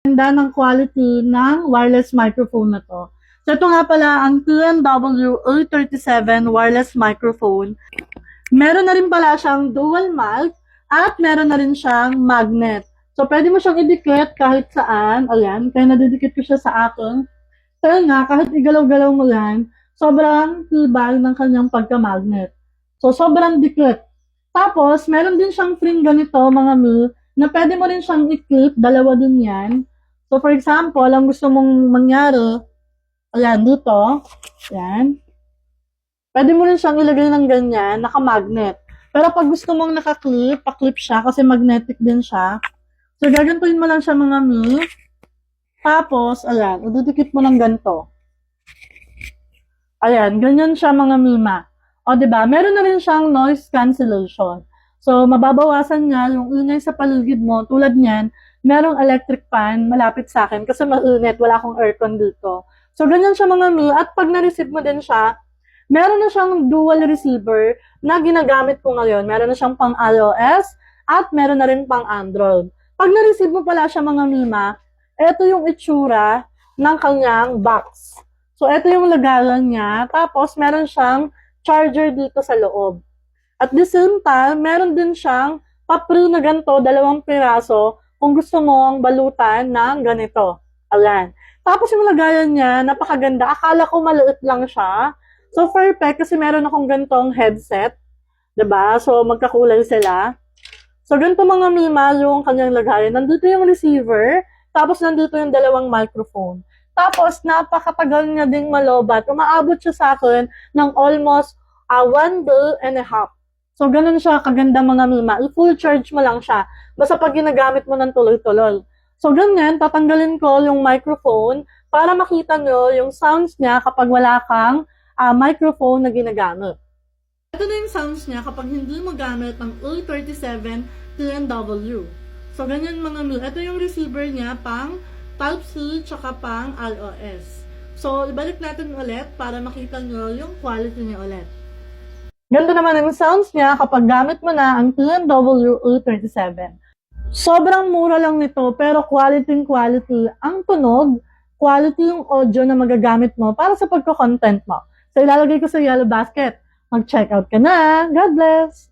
Ganda ng quality ng wireless microphone na to. So ito nga pala ang TMW A37 wireless microphone. Meron na rin pala siyang dual mic at meron na rin siyang magnet. So pwede mo siyang idikit kahit saan. Ayan, kaya nadidikit ko siya sa akin. Kaya nga, kahit igalaw-galaw mo yan, sobrang tibay ng kanyang pagka-magnet. So sobrang dikit. Tapos, meron din siyang frame ganito, mga mil, na pwede mo rin siyang i-clip, dalawa din yan. So, for example, ang gusto mong mangyari, ayan, dito, ayan. Pwede mo rin siyang ilagay ng ganyan, naka-magnet. Pero pag gusto mong naka-clip, pa-clip siya kasi magnetic din siya. So, gagantuin mo lang siya mga mi. Tapos, ayan, ididikit mo ng ganito. Ayan, ganyan siya mga mima. O, diba? Meron na rin siyang noise cancellation. So, mababawasan niya yung ingay sa paligid mo. Tulad niyan, merong electric fan malapit sa akin kasi mainit, wala akong aircon dito. So, ganyan siya mga mi. At pag na-receive mo din siya, meron na siyang dual receiver na ginagamit ko ngayon. Meron na siyang pang iOS at meron na rin pang Android. Pag na-receive mo pala siya mga mima, ito yung itsura ng kanyang box. So, ito yung lagayan niya. Tapos, meron siyang charger dito sa loob. At the same time, meron din siyang papel na ganito, 2 piraso, kung gusto mong balutan ng ganito. Ayan. Tapos yung lagayan niya, napakaganda. Akala ko maliit lang siya. So, perfect kasi meron akong ganitong headset. 'Di ba? So, magkakulay sila. So, ganito mga mima yung kanyang lagayan. Nandito yung receiver, tapos nandito yung 2 microphone. Tapos, napakatagal niya ding malobat. Umaabot siya sa akin ng almost 1 day and a half. So, ganun siya kaganda mga mima. I-full charge mo lang siya. Basta pag ginagamit mo ng tuloy-tuloy. So, ganyan, tatanggalin ko yung microphone para makita nyo yung sounds niya kapag wala kang microphone na ginagamit. Ito na yung sounds niya kapag hindi mo gamit ang A37 TMW. So, ganyan mga mil. Ito yung receiver niya pang Type-C tsaka pang iOS. So, ibalik natin ulit para makita nyo yung quality niya ulit. Ganito naman ang sounds niya kapag gamit mo na ang TMW A37. Sobrang mura lang nito pero quality ang tunog, quality yung audio na magagamit mo para sa pagko-content mo. So, ilalagay ko sa yellow basket. Mag-check out ka na. God bless!